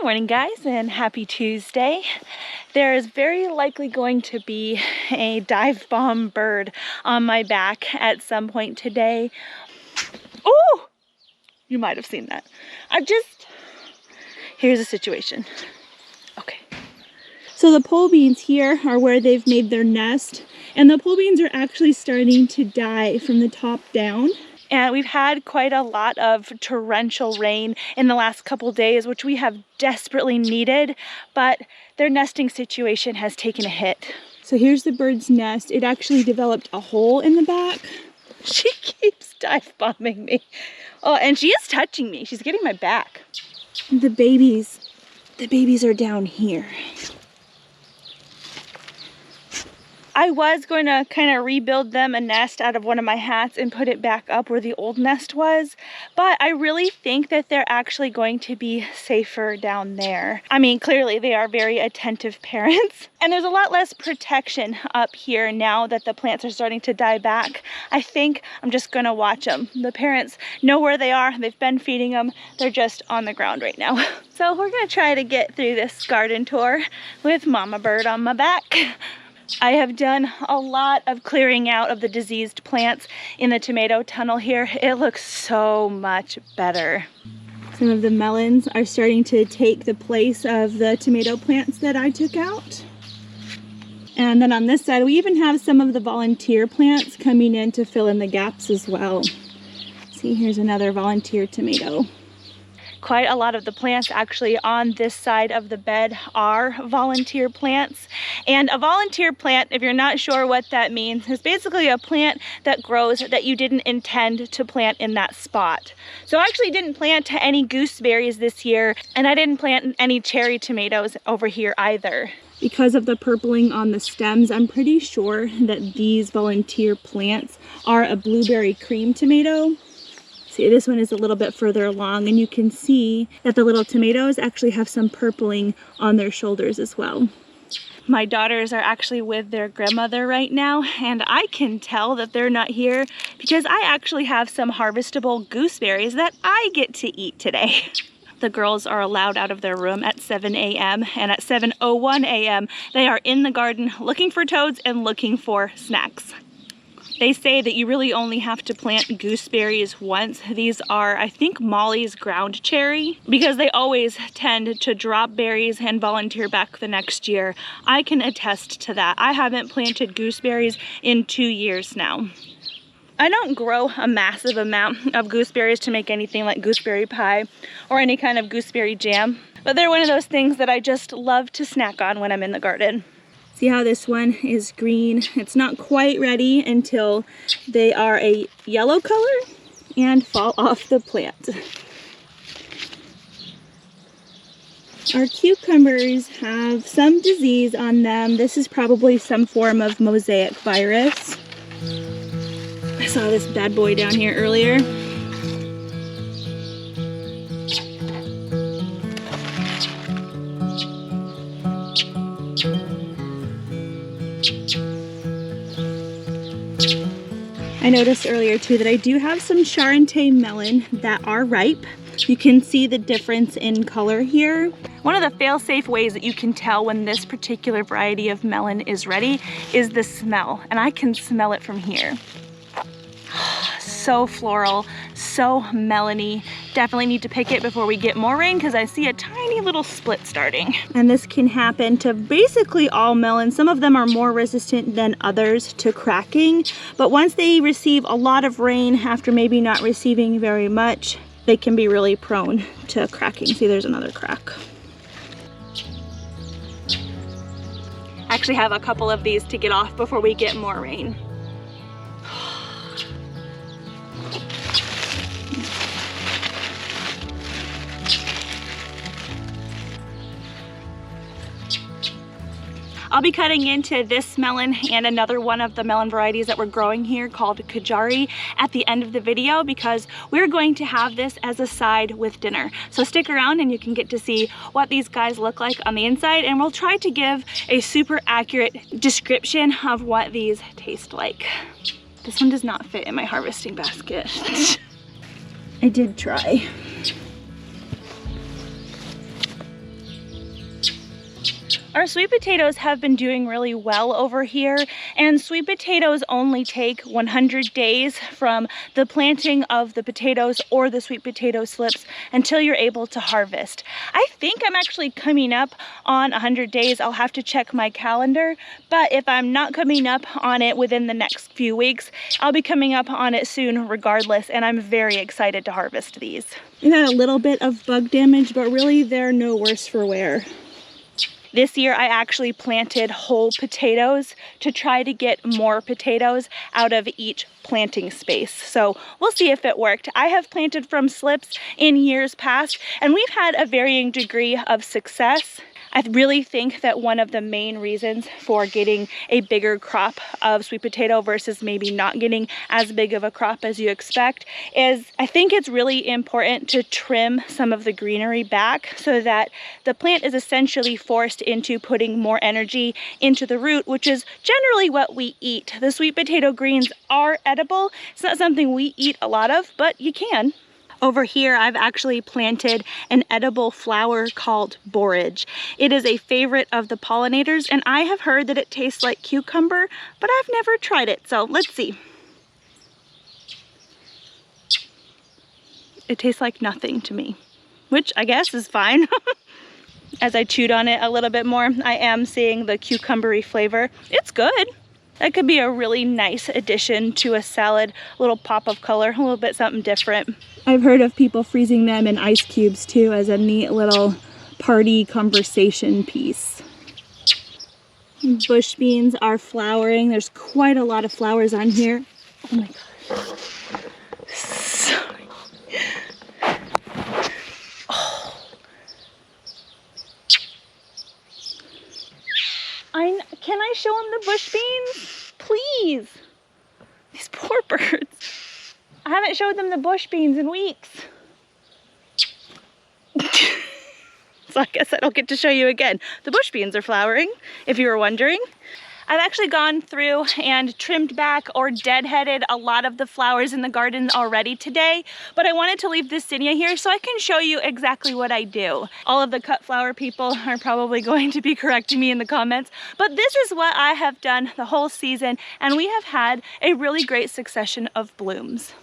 morning guys, and happy Tuesday. There is very likely going to be a dive bomb bird on my back at some point today. Oh, you might have seen that. Here's the situation. Okay. So the pole beans here are where they've made their nest, and the pole beans are actually starting to die from the top down. And we've had quite a lot of torrential rain in the last couple days, which we have desperately needed, but their nesting situation has taken a hit. So here's the bird's nest. It actually developed a hole in the back. She keeps dive bombing me. Oh, and she is touching me. She's getting my back. The babies are down here. I was going to kind of rebuild them a nest out of one of my hats and put it back up where the old nest was, but I really think that they're actually going to be safer down there. I mean, clearly they are very attentive parents, and there's a lot less protection up here now that the plants are starting to die back. I think I'm just going to watch them. The parents know where they are. They've been feeding them. They're just on the ground right now. So we're going to try to get through this garden tour with Mama Bird on my back. I have done a lot of clearing out of the diseased plants in the tomato tunnel here. It looks so much better. Some of the melons are starting to take the place of the tomato plants that I took out. And then on this side, we even have some of the volunteer plants coming in to fill in the gaps as well. See, here's another volunteer tomato. Quite a lot of the plants actually on this side of the bed are volunteer plants. And a volunteer plant, if you're not sure what that means, is basically a plant that grows that you didn't intend to plant in that spot. So I actually didn't plant any gooseberries this year, and I didn't plant any cherry tomatoes over here either. Because of the purpling on the stems, I'm pretty sure that these volunteer plants are a blueberry cream tomato. See, this one is a little bit further along, and you can see that the little tomatoes actually have some purpling on their shoulders as well. My daughters are actually with their grandmother right now, and I can tell that they're not here because I actually have some harvestable gooseberries that I get to eat today. The girls are allowed out of their room at 7 a.m. and at 7:01 a.m. they are in the garden looking for toads and looking for snacks. They say that you really only have to plant gooseberries once. These are, I think, Molly's ground cherry, because they always tend to drop berries and volunteer back the next year. I can attest to that. I haven't planted gooseberries in 2 years now. I don't grow a massive amount of gooseberries to make anything like gooseberry pie or any kind of gooseberry jam, but they're one of those things that I just love to snack on when I'm in the garden. See how this one is green? It's not quite ready until they are a yellow color and fall off the plant. Our cucumbers have some disease on them. This is probably some form of mosaic virus. I saw this bad boy down here earlier. I noticed earlier too that I do have some Charente melon that are ripe. You can see the difference in color here. One of the fail-safe ways that you can tell when this particular variety of melon is ready is the smell, and I can smell it from here. So floral, so melony. Definitely need to pick it before we get more rain because I see a tiny little split starting. And this can happen to basically all melons. Some of them are more resistant than others to cracking, but once they receive a lot of rain after maybe not receiving very much, they can be really prone to cracking. See, there's another crack. I actually have a couple of these to get off before we get more rain. I'll be cutting into this melon and another one of the melon varieties that we're growing here called Kajari at the end of the video because we're going to have this as a side with dinner. So stick around and you can get to see what these guys look like on the inside, and we'll try to give a super accurate description of what these taste like. This one does not fit in my harvesting basket. I did try. Our sweet potatoes have been doing really well over here, and sweet potatoes only take 100 days from the planting of the potatoes or the sweet potato slips until you're able to harvest. I think I'm actually coming up on 100 days. I'll have to check my calendar, but if I'm not coming up on it within the next few weeks, I'll be coming up on it soon regardless, and I'm very excited to harvest these. It had a little bit of bug damage, but really they're no worse for wear. This year I actually planted whole potatoes to try to get more potatoes out of each planting space. So we'll see if it worked. I have planted from slips in years past, and we've had a varying degree of success. I really think that one of the main reasons for getting a bigger crop of sweet potato versus maybe not getting as big of a crop as you expect is I think it's really important to trim some of the greenery back so that the plant is essentially forced into putting more energy into the root, which is generally what we eat. The sweet potato greens are edible. It's not something we eat a lot of, but you can. Over here, I've actually planted an edible flower called borage. It is a favorite of the pollinators, and I have heard that it tastes like cucumber, but I've never tried it, so let's see. It tastes like nothing to me, which I guess is fine. As I chewed on it a little bit more, I am seeing the cucumbery flavor. It's good. That could be a really nice addition to a salad, a little pop of color, a little bit something different. I've heard of people freezing them in ice cubes too as a neat little party conversation piece. Bush beans are flowering. There's quite a lot of flowers on here. Oh my gosh. Sorry. Oh. Can I show them the bush beans? Please. These poor birds. I haven't showed them the bush beans in weeks. So I guess I don't get to show you again. The bush beans are flowering, if you were wondering. I've actually gone through and trimmed back or deadheaded a lot of the flowers in the garden already today, but I wanted to leave this zinnia here so I can show you exactly what I do. All of the cut flower people are probably going to be correcting me in the comments, but this is what I have done the whole season, and we have had a really great succession of blooms.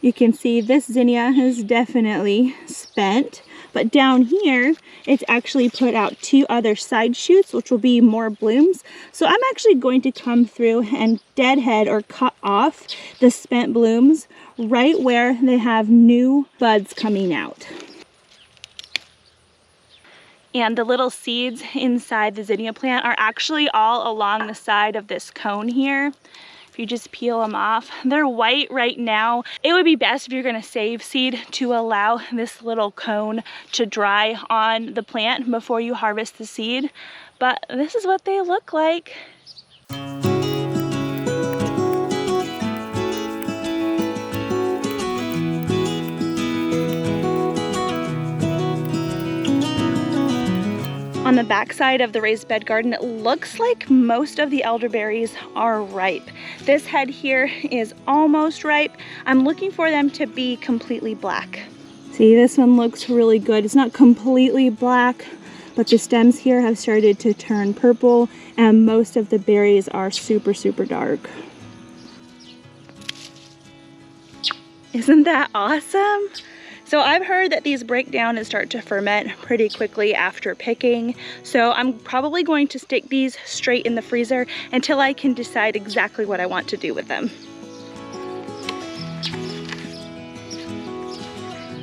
You can see this zinnia is definitely spent, but down here it's actually put out 2 other side shoots, which will be more blooms. So I'm actually going to come through and deadhead or cut off the spent blooms right where they have new buds coming out. And the little seeds inside the zinnia plant are actually all along the side of this cone here. You just peel them off. They're white right now. It would be best if you're gonna save seed to allow this little cone to dry on the plant before you harvest the seed. But this is what they look like. On the back side of the raised bed garden, it looks like most of the elderberries are ripe. This head here is almost ripe. I'm looking for them to be completely black. See, this one looks really good. It's not completely black, but the stems here have started to turn purple, and most of the berries are super, super dark. Isn't that awesome? So I've heard that these break down and start to ferment pretty quickly after picking. So I'm probably going to stick these straight in the freezer until I can decide exactly what I want to do with them.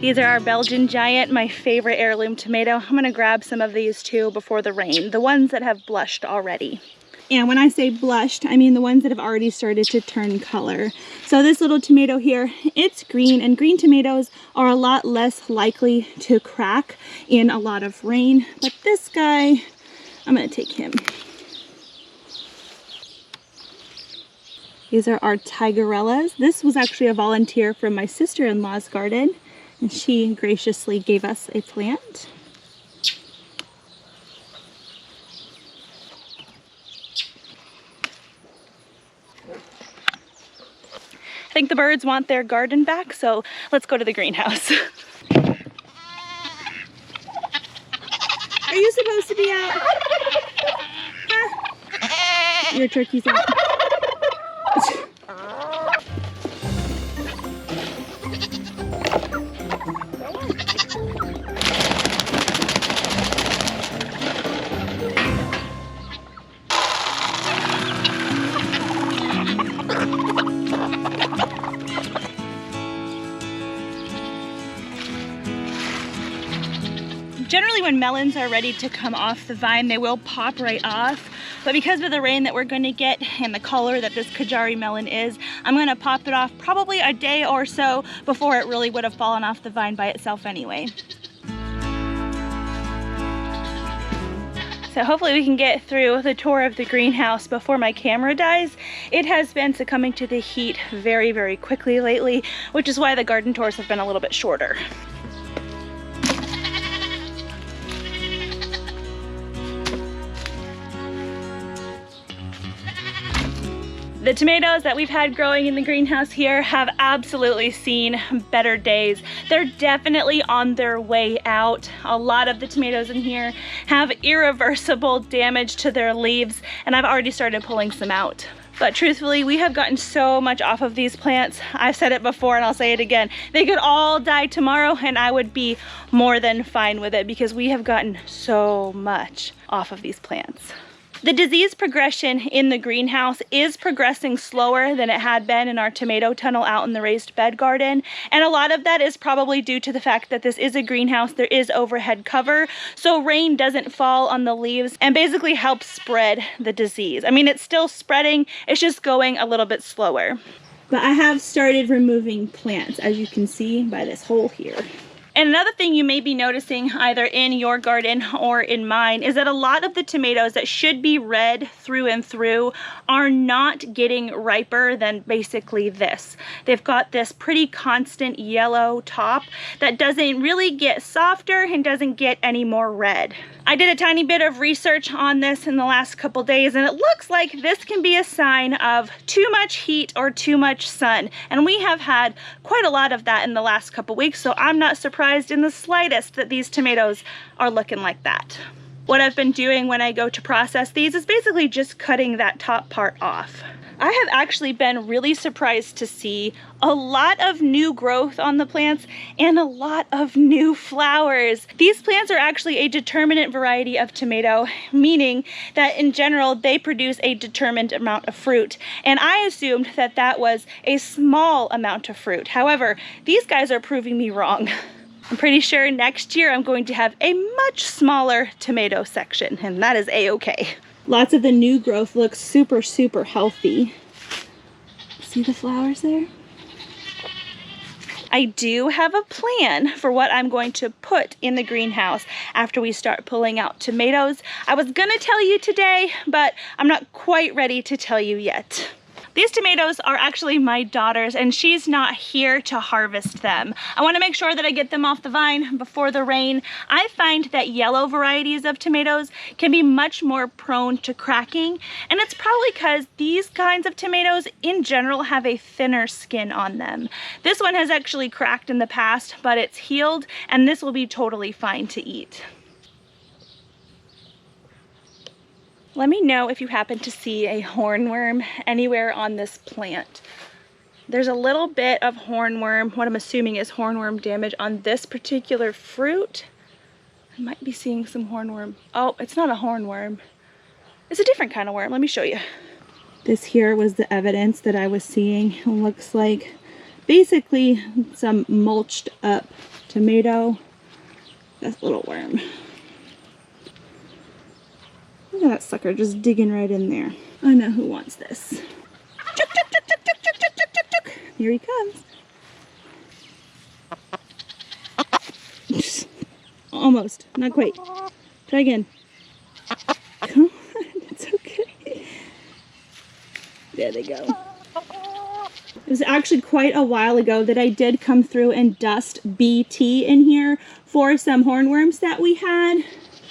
These are our Belgian Giant, my favorite heirloom tomato. I'm gonna grab some of these too before the rain, the ones that have blushed already. And when I say blushed, I mean the ones that have already started to turn color. So this little tomato here, it's green, and green tomatoes are a lot less likely to crack in a lot of rain. But this guy, I'm gonna take him. These are our tigerellas. This was actually a volunteer from my sister-in-law's garden, and she graciously gave us a plant. I think the birds want their garden back, so let's go to the greenhouse. Are you supposed to be out? your turkeys out. Generally when melons are ready to come off the vine, they will pop right off. But because of the rain that we're going to get and the color that this Kajari melon is, I'm going to pop it off probably a day or so before it really would have fallen off the vine by itself anyway. So hopefully we can get through the tour of the greenhouse before my camera dies. It has been succumbing to the heat very, very quickly lately, which is why the garden tours have been a little bit shorter. The tomatoes that we've had growing in the greenhouse here have absolutely seen better days. They're definitely on their way out. A lot of the tomatoes in here have irreversible damage to their leaves, and I've already started pulling some out. But truthfully, we have gotten so much off of these plants. I've said it before and I'll say it again. They could all die tomorrow and I would be more than fine with it because we have gotten so much off of these plants. The disease progression in the greenhouse is progressing slower than it had been in our tomato tunnel out in the raised bed garden. And a lot of that is probably due to the fact that this is a greenhouse, there is overhead cover, so rain doesn't fall on the leaves and basically helps spread the disease. I mean, it's still spreading, it's just going a little bit slower. But I have started removing plants, as you can see by this hole here. And another thing you may be noticing either in your garden or in mine is that a lot of the tomatoes that should be red through and through are not getting riper than basically this. They've got this pretty constant yellow top that doesn't really get softer and doesn't get any more red. I did a tiny bit of research on this in the last couple days, and it looks like this can be a sign of too much heat or too much sun. And we have had quite a lot of that in the last couple weeks, so I'm not surprised in the slightest that these tomatoes are looking like that. What I've been doing when I go to process these is basically just cutting that top part off. I have actually been really surprised to see a lot of new growth on the plants and a lot of new flowers. These plants are actually a determinate variety of tomato, meaning that in general they produce a determined amount of fruit. And I assumed that that was a small amount of fruit. However, these guys are proving me wrong. I'm pretty sure next year I'm going to have a much smaller tomato section, and that is a-okay. Lots of the new growth looks super, super healthy. See the flowers there? I do have a plan for what I'm going to put in the greenhouse after we start pulling out tomatoes. I was gonna tell you today, but I'm not quite ready to tell you yet. These tomatoes are actually my daughter's, and she's not here to harvest them. I want to make sure that I get them off the vine before the rain. I find that yellow varieties of tomatoes can be much more prone to cracking, and it's probably because these kinds of tomatoes in general have a thinner skin on them. This one has actually cracked in the past, but it's healed, and this will be totally fine to eat. Let me know if you happen to see a hornworm anywhere on this plant. There's a little bit of hornworm, what I'm assuming is hornworm damage on this particular fruit. I might be seeing some hornworm. Oh, it's not a hornworm. It's a different kind of worm. Let me show you. This here was the evidence that I was seeing. It looks like basically some mulched up tomato. This little worm. Look at that sucker just digging right in there. I know who wants this. Chuk, chuk, chuk, chuk, chuk, chuk, chuk, chuk, chuk. Here he comes. Almost, not quite. Try again. Come on, it's okay. There they go. It was actually quite a while ago that I did come through and dust BT in here for some hornworms that we had.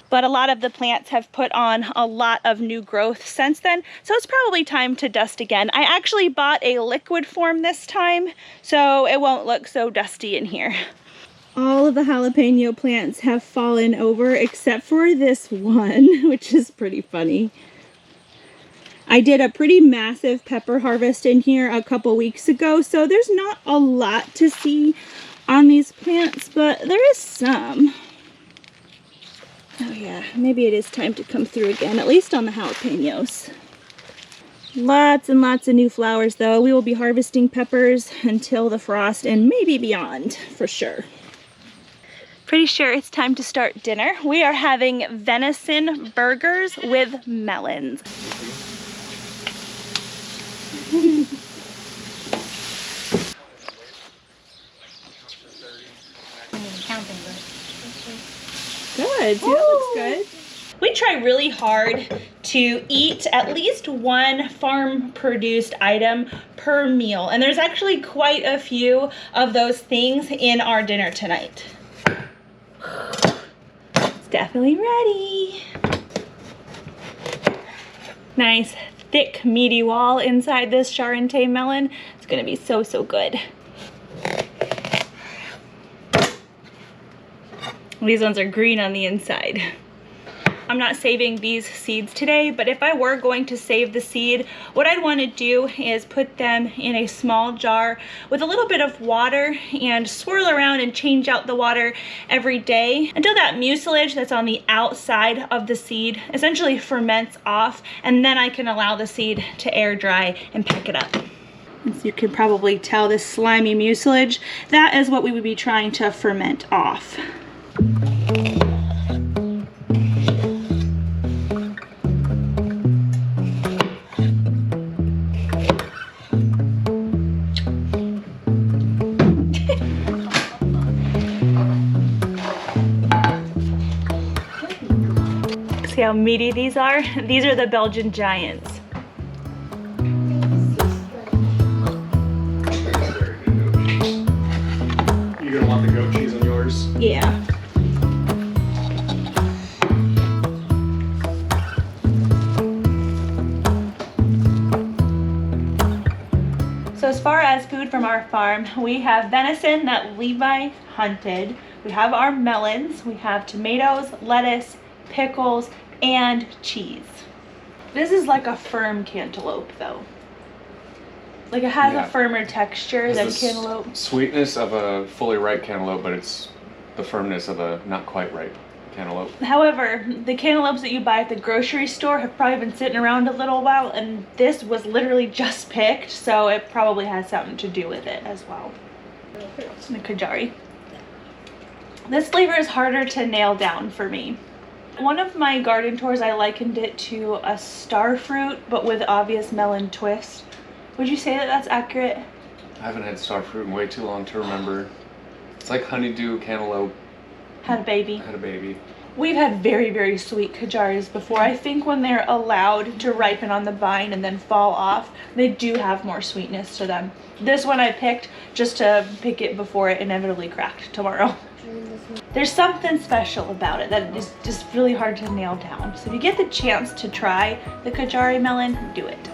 But a lot of the plants have put on a lot of new growth since then, so it's probably time to dust again. I actually bought a liquid form this time, so it won't look so dusty in here. All of the jalapeno plants have fallen over except for this one, which is pretty funny. I did a pretty massive pepper harvest in here a couple weeks ago, so there's not a lot to see on these plants, but there is some. Oh yeah, maybe it is time to come through again, at least on the jalapenos. Lots and lots of new flowers though. We will be harvesting peppers until the frost and maybe beyond for sure. Pretty sure it's time to start dinner. We are having venison burgers with melons. Good, see, that looks good. We try really hard to eat at least one farm-produced item per meal, and there's actually quite a few of those things in our dinner tonight. It's definitely ready. Nice, thick, meaty wall inside this Charente melon. It's gonna be so, so good. These ones are green on the inside. I'm not saving these seeds today, but if I were going to save the seed, what I'd want to do is put them in a small jar with a little bit of water and swirl around and change out the water every day until that mucilage that's on the outside of the seed essentially ferments off, and then I can allow the seed to air dry and pick it up. As you can probably tell, this slimy mucilage, that is what we would be trying to ferment off. See how meaty these are? These are the Belgian giants. You're gonna want the goat cheese on yours? Yeah. So as far as food from our farm, we have venison that Levi hunted. We have our melons, we have tomatoes, lettuce, pickles, and cheese. This is like a firm cantaloupe though. Like it has a firmer texture than cantaloupe. Sweetness of a fully ripe cantaloupe, but it's the firmness of a not quite ripe cantaloupe. However, the cantaloupes that you buy at the grocery store have probably been sitting around a little while, and this was literally just picked, so it probably has something to do with it as well. The Kajari. This flavor is harder to nail down for me. One of my garden tours, I likened it to a star fruit, but with obvious melon twist. Would you say that that's accurate? I haven't had star fruit in way too long to remember. It's like honeydew cantaloupe. Had a baby. Had a baby. We've had very, very sweet Kajaris before. I think when they're allowed to ripen on the vine and then fall off, they do have more sweetness to them. This one I picked just to pick it before it inevitably cracked tomorrow. There's something special about it that is just really hard to nail down. So if you get the chance to try the Kajari melon, do it.